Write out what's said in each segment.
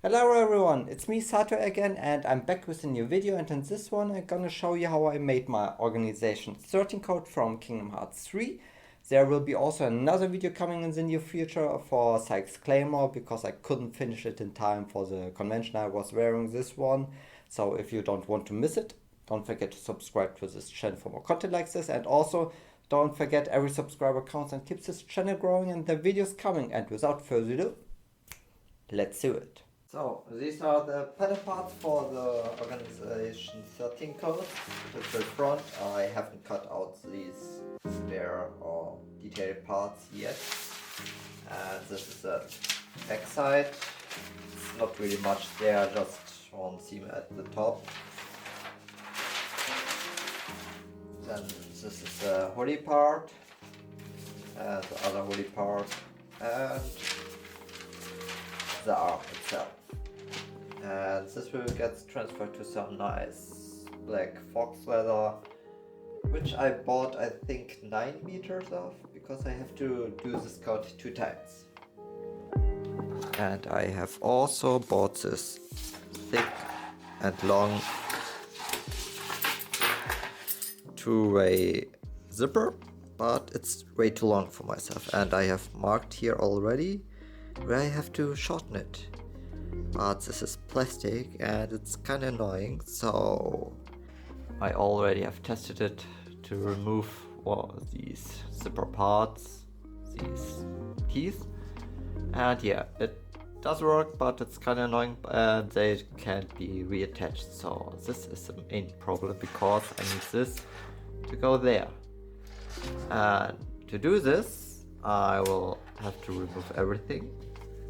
Hello everyone, it's me Sato again and I'm back with a new video, and in this one I'm gonna show you how I made my organization 13 code from Kingdom Hearts 3. There will be also another video coming in the near future for Sykes Claymore because I couldn't finish it in time for the convention I was wearing this one. So if you don't want to miss it, don't forget to subscribe to this channel for more content like this, and also don't forget every subscriber counts and keeps this channel growing and the videos coming. And without further ado, let's do it. So these are the pattern parts for the organization 13 code. To the front, I haven't cut out these spare or detailed parts yet. And this is the back side. It's not really much there, just one seam at the top. Then this is the hoodie part, and the other hoodie part, and the arm itself. And this will get transferred to some nice black fox leather, which I bought I think 9 meters of, because I have to do this coat 2 times. And I have also bought this thick and long 2-way zipper, but it's way too long for myself, and I have marked here already where I have to shorten it. But this is plastic and it's kinda annoying, so I already have tested it to remove these zipper parts, these teeth, and yeah, it does work, but it's kinda annoying and they can't be reattached, so this is the main problem because I need this to go there. And to do this, I will have to remove everything,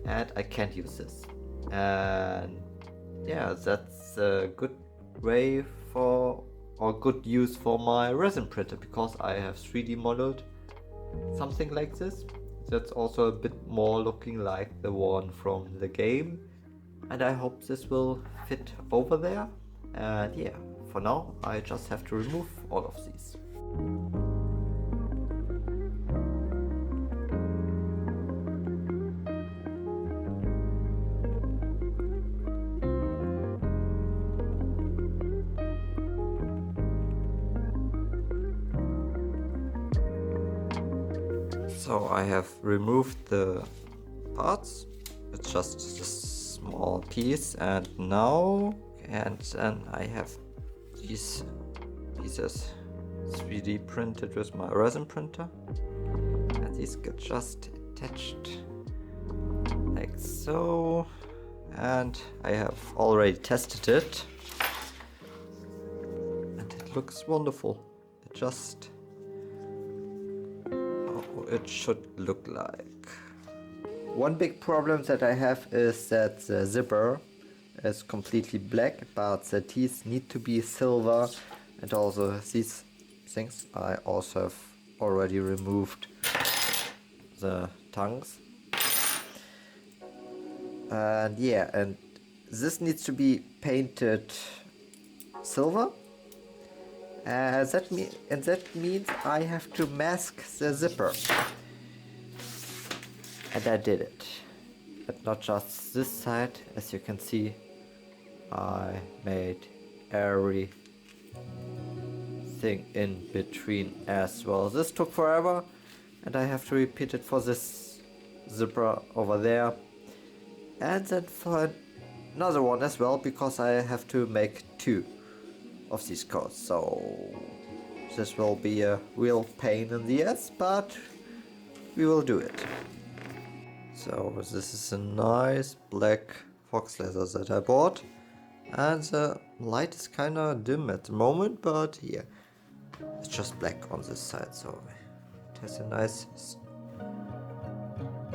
and I can't use this. And yeah, that's a good way for, or good use for my resin printer, because I have 3D modeled something like this. That's also a bit more looking like the one from the game, and I hope this will fit over there. And yeah, for now I just have to remove all of these. So I have removed the parts, it's just a small piece, and then I have these pieces 3D printed with my resin printer, and these get just attached like so, and I have already tested it and it looks wonderful. It should look like. One big problem that I have is that the zipper is completely black, but the teeth need to be silver, and also these things I also have already removed the tongues. And yeah, and this needs to be painted silver. That means I have to mask the zipper, and I did it. But not just this side, as you can see, I made everything in between as well. This took forever, and I have to repeat it for this zipper over there, and then for another one as well, because I have to make 2 of these codes, so this will be a real pain in the ass, but we will do it. So this is a nice black fox leather that I bought, and the light is kinda dim at the moment, but yeah, it's just black on this side, so it has a nice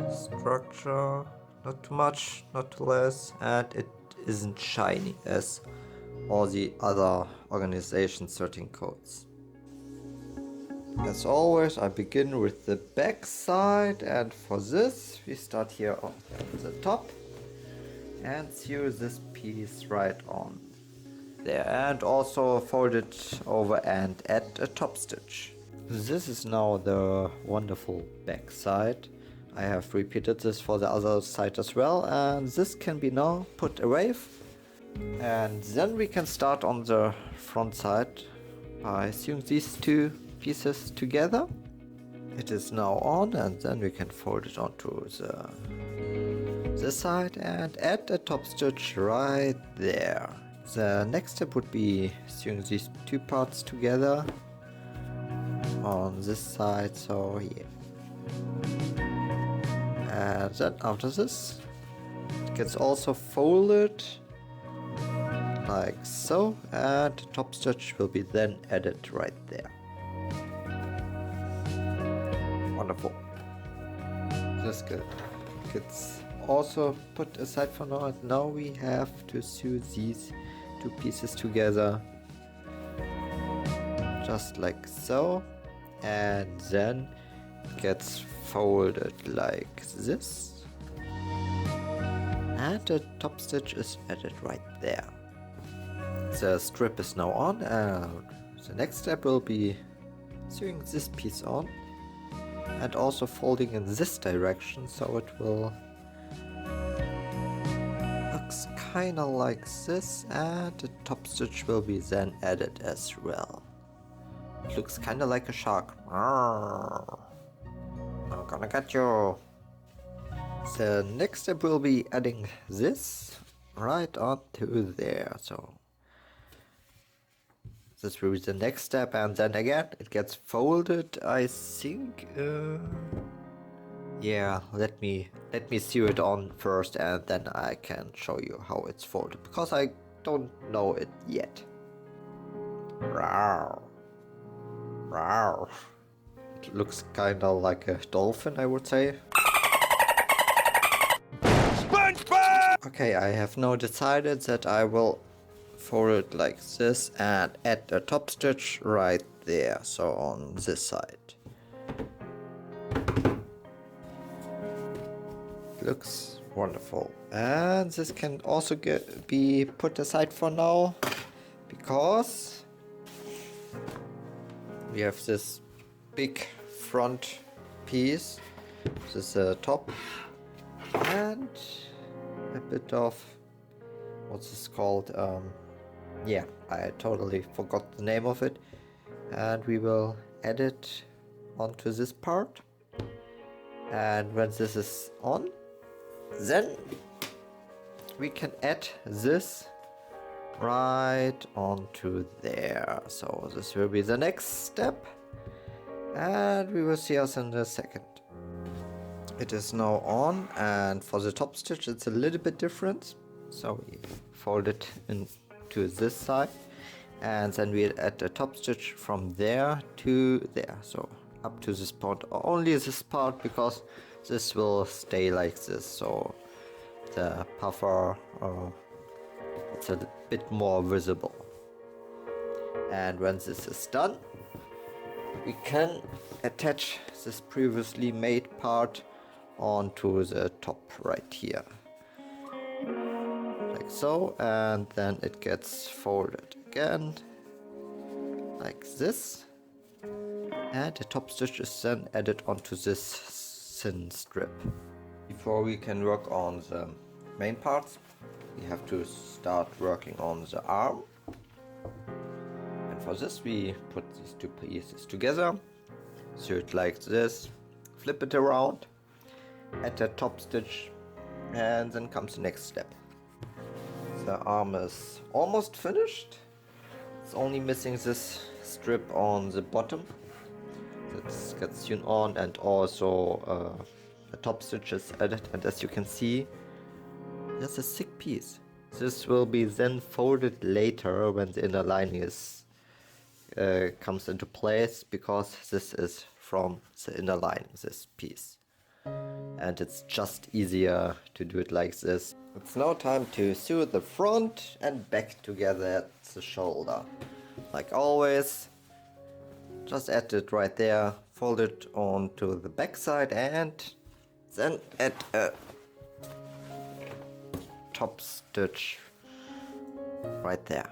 structure, not too much, not too less, and it isn't shiny as all the other organization 13 codes. As always, I begin with the back side, and for this we start here on the top and sew this piece right on there, and also fold it over and add a top stitch. This is now the wonderful back side, I have repeated this for the other side as well, and this can be now put away. And then we can start on the front side by sewing these two pieces together. It is now on, and then we can fold it onto this side and add a top stitch right there. The next step would be sewing these two parts together on this side, so yeah. And then after this, it gets also folded like so, and the top stitch will be then added right there. Wonderful. This gets also put aside for now, and now we have to sew these two pieces together just like so, and then it gets folded like this, and the top stitch is added right there. The strip is now on, and the next step will be sewing this piece on and also folding in this direction, so it will looks kinda like this, and the top stitch will be then added as well. It looks kinda like a shark. Arrgh. I'm gonna get you. The next step will be adding this right onto there, so this will be the next step, and then again it gets folded, I think. Yeah, let me sew it on first, and then I can show you how it's folded, because I don't know it yet. Rawr. Rawr. It looks kinda like a dolphin, I would say. SpongeBob! Okay, I have now decided that I will fold it like this and add a top stitch right there, so on this side. Looks wonderful, and this can also be put aside for now, because we have this big front piece. This is the top, and a bit of what's this called? Yeah, I totally forgot the name of it, and we will add it onto this part. And when this is on, then we can add this right onto there. So this will be the next step, and we will see us in a second. It is now on, and for the top stitch it's a little bit different. So we fold it into this side, and then we add the top stitch from there to there. So up to this part, only this part, because this will stay like this, so the puffer it's a bit more visible. And when this is done, we can attach this previously made part onto the top right here, like so, and then it gets folded again like this, and the top stitch is then added onto this thin strip. Before we can work on the main parts, we have to start working on the arm, and for this we put these two pieces together, sew it like this, flip it around, add the top stitch, and then comes the next step. The arm is almost finished. It's only missing this strip on the bottom that gets sewn on, and also the top stitch is added, and as you can see, there's a thick piece. This will be then folded later when the inner lining is comes into place, because this is from the inner lining, this piece, and it's just easier to do it like this. It's now time to sew the front and back together at the shoulder. Like always, just add it right there, fold it onto the back side, and then add a top stitch right there.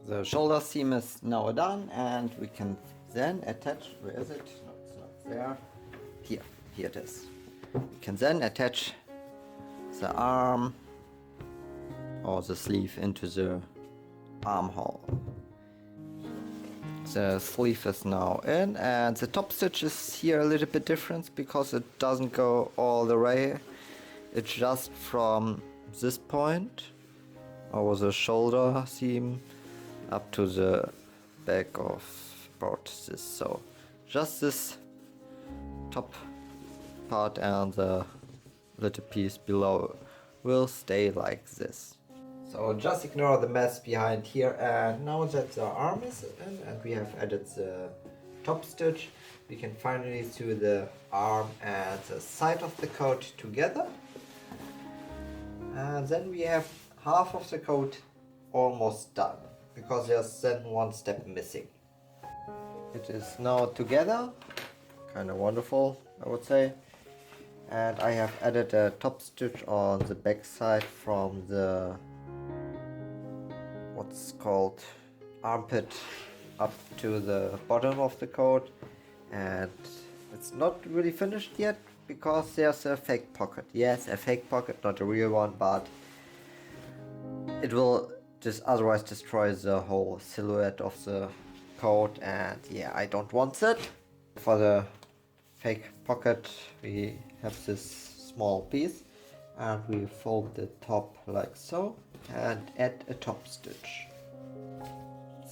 The shoulder seam is now done, and we can then attach, where is it? No, it's not there. Here it is. We can then attach the arm or the sleeve into the armhole. The sleeve is now in, and the top stitch is here a little bit different because it doesn't go all the way. It's just from this point over the shoulder seam up to the back of about this. So just this top part and the little piece below will stay like this. So just ignore the mess behind here, and now that the arm is in and we have added the top stitch, we can finally sew the arm and the side of the coat together. And then we have half of the coat almost done, because there's then one step missing. It is now together, kind of wonderful, I would say. And I have added a top stitch on the back side from the what's called armpit up to the bottom of the coat, and it's not really finished yet because there's a fake pocket. Yes, a fake pocket, not a real one, but it will just otherwise destroy the whole silhouette of the coat, and yeah, I don't want that. For the fake pocket we have this small piece, and we fold the top like so and add a top stitch.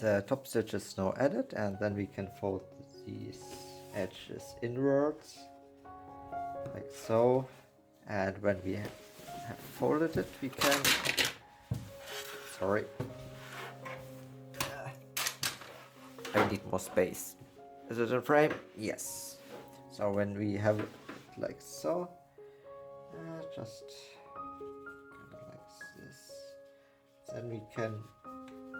The top stitch is now added, and then we can fold these edges inwards like so, and when we have folded it we can, sorry, I need more space. Is it in frame? Yes. So when we have it like so, just kind of like this, then we can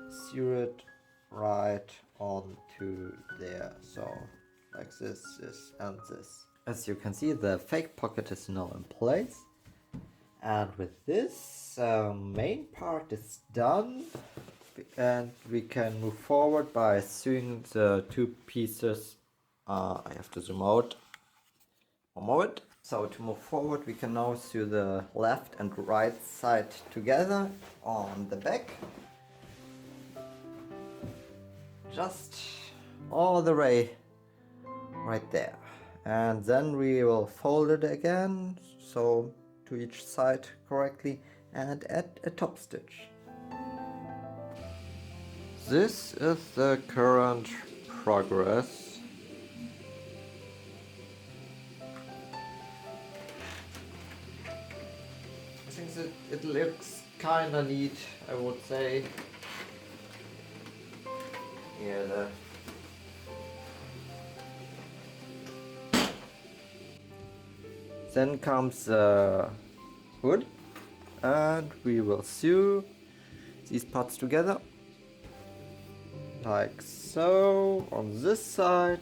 sew it right onto there. So like this, this and this. As you can see, the fake pocket is now in place, and with this main part is done, and we can move forward by sewing the two pieces. I have to zoom out one moment. So to move forward, we can now sew the left and right side together on the back, just all the way right there, and then we will fold it again, so to each side correctly, and add a top stitch. This is the current progress. I think that it looks kinda neat, I would say. Yeah, then comes the hood, and we will sew these parts together like so on this side,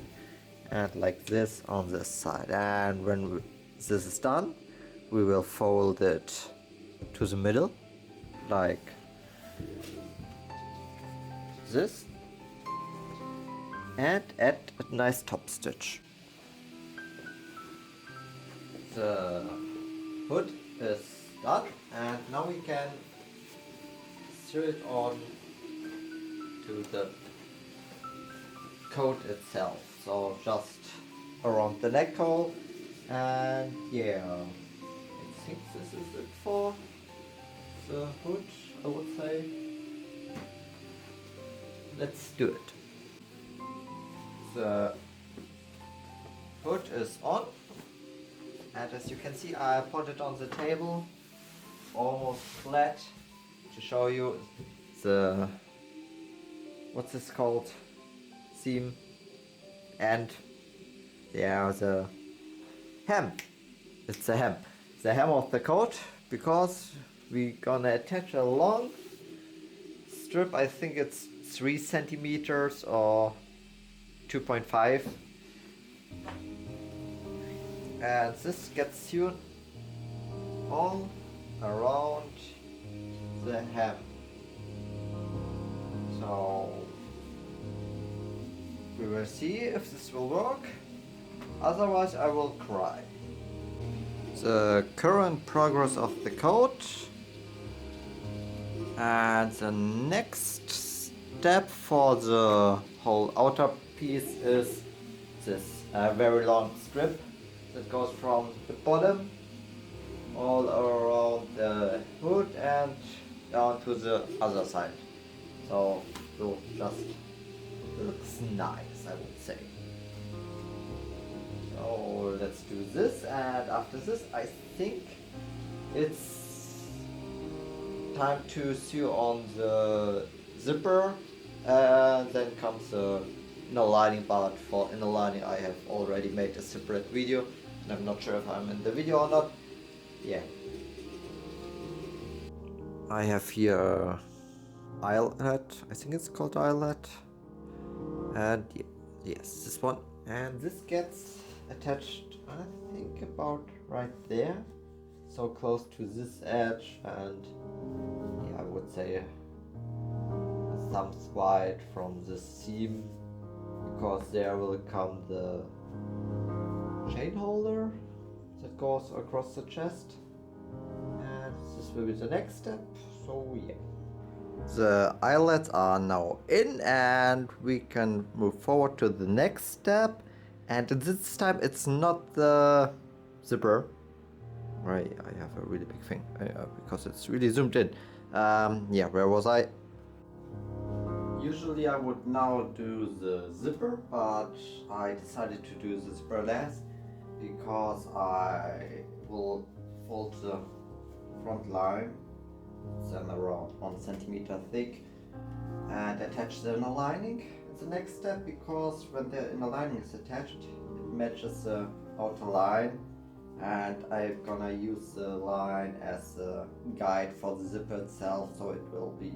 and like this on this side. And when this is done, we will fold it to the middle like this, and add a nice top stitch. The hood is done, and now we can sew it on to the coat itself. So just around the neck hole, and yeah, I think this is it for the hood, I would say. Let's do it. The hood is on, and as you can see, I put it on the table almost flat to show you the, what's this called, seam, and yeah, the hem. It's the hem. The hem of the coat, because we're gonna attach a long strip. I think it's 3 centimeters or 2.5, and this gets sewn all around the hem. So we will see if this will work, otherwise I will cry. the current progress of the code. And the next step for the whole outer piece is this very long strip that goes from the bottom all around the hood and down to the other side. So just looks nice, I would say. So let's do this, and after this I think it's time to sew on the zipper, and then comes the inner lining. But for inner lining I have already made a separate video, and I'm not sure if I'm in the video or not. Yeah. I have here eyelet, I think it's called eyelet, and yes, this one, and this gets attached, I think about right there, so close to this edge, and yeah, I would say a thumbs wide from the seam, because there will come the chain holder that goes across the chest, and this will be the next step. So yeah, the eyelets are now in, and we can move forward to the next step. And this time it's not the zipper. Right, I have a really big thing because it's really zoomed in. Yeah, where was I? Usually I would now do the zipper, but I decided to do the zipper last because I will fold the front line, it's around 1 centimeter thick, and attach the inner lining. It's the next step, because when the inner lining is attached, it matches the outer line, and I'm gonna use the line as a guide for the zipper itself, so it will be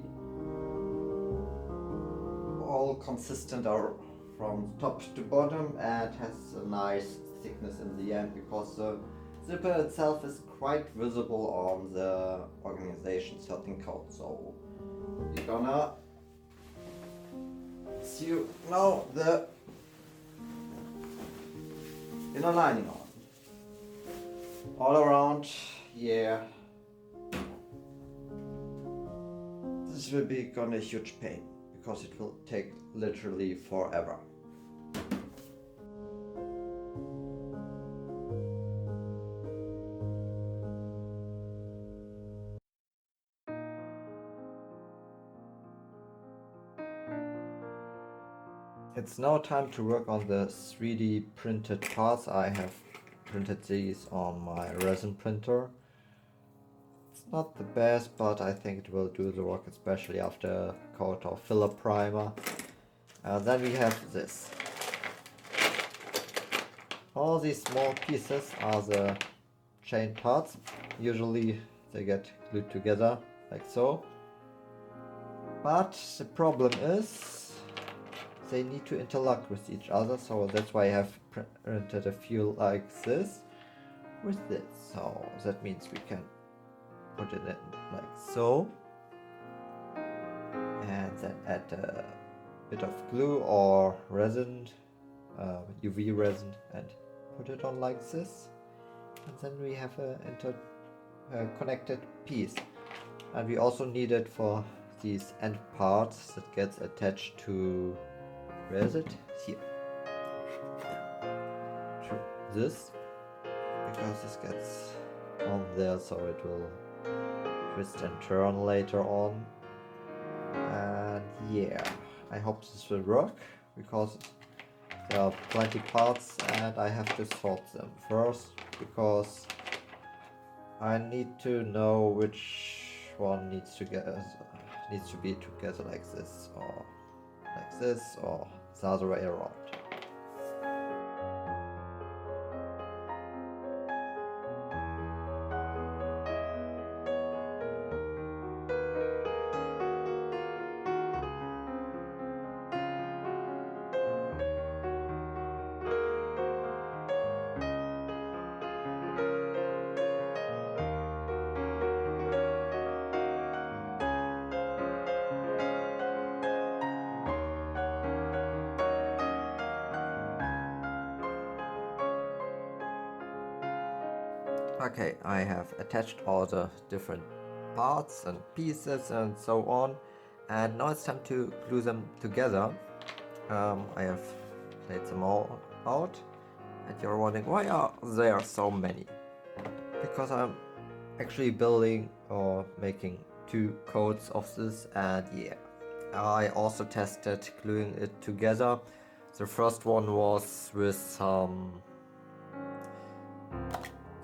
all consistent or from top to bottom, and has a nice thickness in the end, because the zipper itself is quite visible on the organization 13 code. So we're gonna sew now the inner lining on all around. Yeah, this will be gonna a huge pain, because it will take literally forever. It's now time to work on the 3D printed parts. I have printed these on my resin printer. It's not the best, but I think it will do the work, especially after a coat of filler primer. Then we have this. All these small pieces are the chain parts. Usually they get glued together like so. But the problem is they need to interlock with each other, so that's why I have printed a few like this with this. So that means we can put it in like so, and then add a bit of glue or resin, UV resin, and put it on like this, and then we have a connected piece. And we also need it for these end parts that gets attached to, where is it? Here. To this, because this gets on there, so it will twist and turn later on. And yeah, I hope this will work, because there are plenty parts and I have to sort them first, because I need to know which one needs to be together like this, or like this, or the other way around. Okay, I have attached all the different parts and pieces and so on, and now it's time to glue them together. I have laid them all out, and you're wondering why are there so many? Because I'm actually building or making 2 coats of this, and yeah, I also tested gluing it together. The first one was with some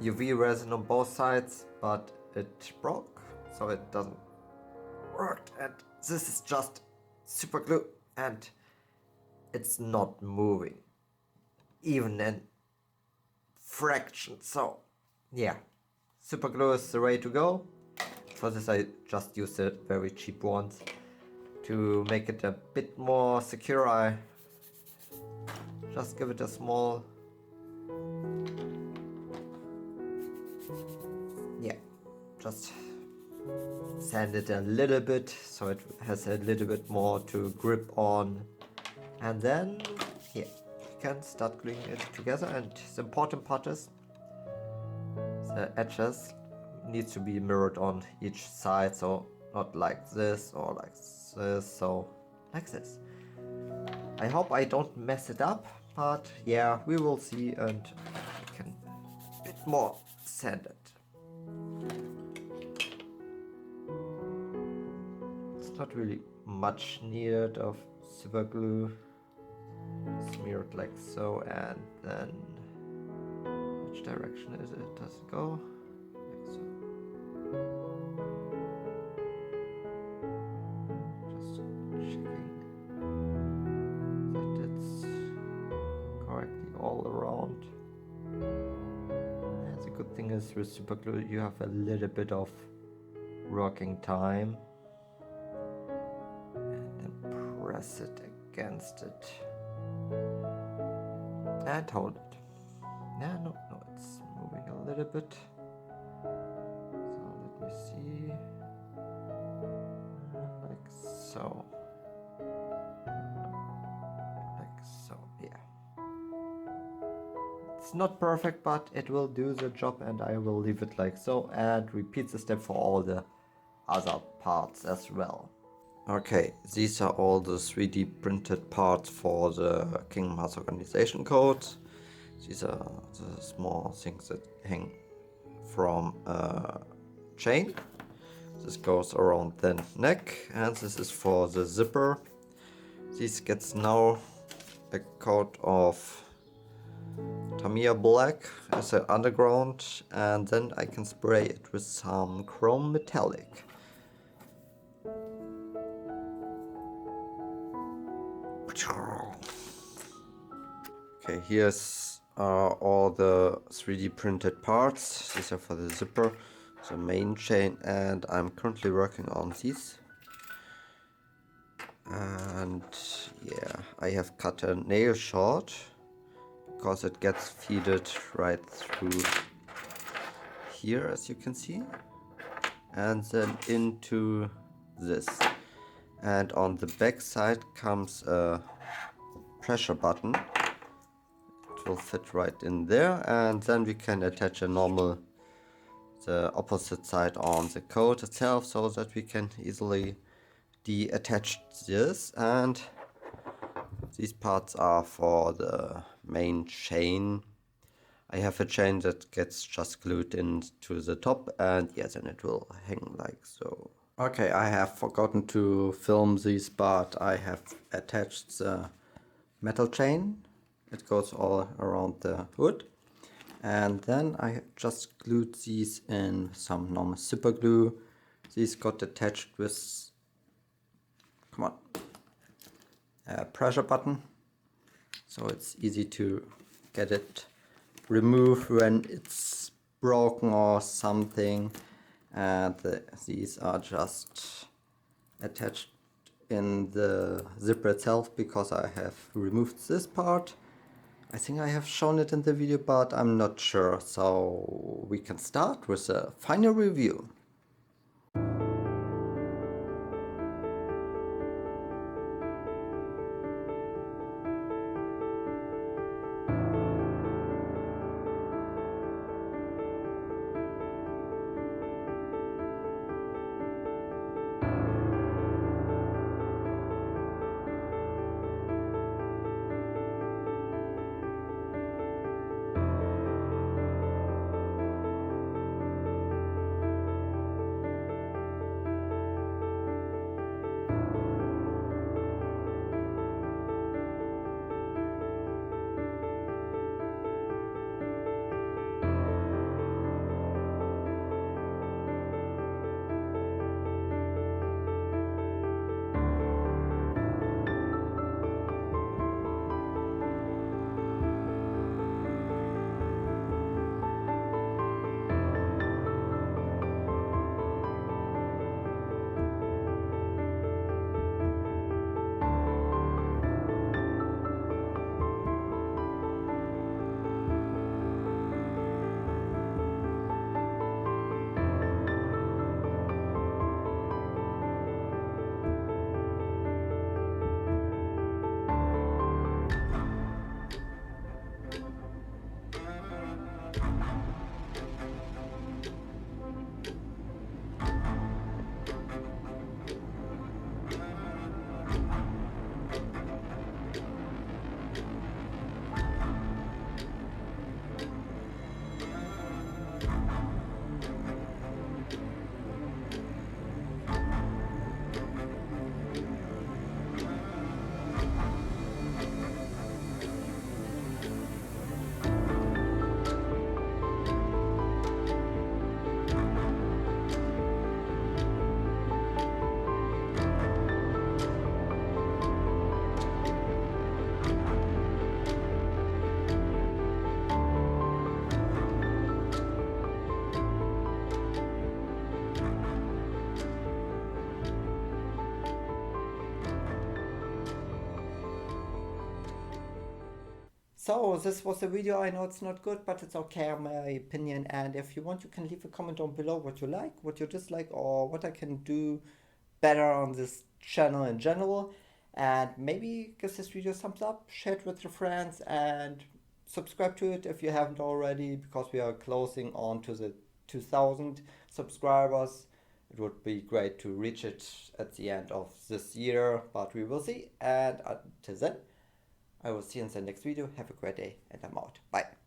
UV resin on both sides, but it broke, so it doesn't work. And this is just super glue, and it's not moving, even in fraction. So yeah, super glue is the way to go. For this I just used the very cheap ones. To make it a bit more secure, I just give it a small, yeah, just sand it a little bit so it has a little bit more to grip on, and then yeah, you can start gluing it together. And the important part is the edges needs to be mirrored on each side, so not like this or like this, so like this. I hope I don't mess it up, but yeah, we will see, and I can a bit more sand it. It's not really much needed of super glue. Smear it like so, and then which direction is it? Does it go? Like so. Just checking that it's correctly all around. And the good thing is with super glue you have a little bit of working time. And then press it against it. And hold it. No, it's moving a little bit. So let me see. Like so. Like so, yeah. It's not perfect, but it will do the job, and I will leave it like so and repeat the step for all the other parts as well. Okay, these are all the 3D printed parts for the Kingdom Hearts organization code. These are the small things that hang from a chain. This goes around the neck, and this is for the zipper. This gets now a coat of Tamiya black as an underground, and then I can spray it with some chrome metallic. Okay, here's all the 3D printed parts. These are for the zipper, the main chain, and I'm currently working on these. And yeah, I have cut a nail short because it gets feeded right through here, as you can see, and then into this. And on the back side comes a pressure button. It will fit right in there, and then we can attach the opposite side on the coat itself, so that we can easily detach this. And these parts are for the main chain. I have a chain that gets just glued into the top, and yes, and it will hang like so. Okay, I have forgotten to film these, but I have attached the metal chain. It goes all around the hood. And then I just glued these in some normal super glue. These got attached with, come on, a pressure button. So it's easy to get it removed when it's broken or something. And these are just attached in the zipper itself because I have removed this part. I think I have shown it in the video, but I'm not sure, so we can start with a final review. So this was a video. I know it's not good, but it's okay in my opinion. And if you want, you can leave a comment down below what you like, what you dislike, or what I can do better on this channel in general. And maybe give this video a thumbs up, share it with your friends, and subscribe to it if you haven't already, because we are closing on to the 2000 subscribers. It would be great to reach it at the end of this year, but we will see. And until then, I will see you in the next video. Have a great day, and I'm out. Bye.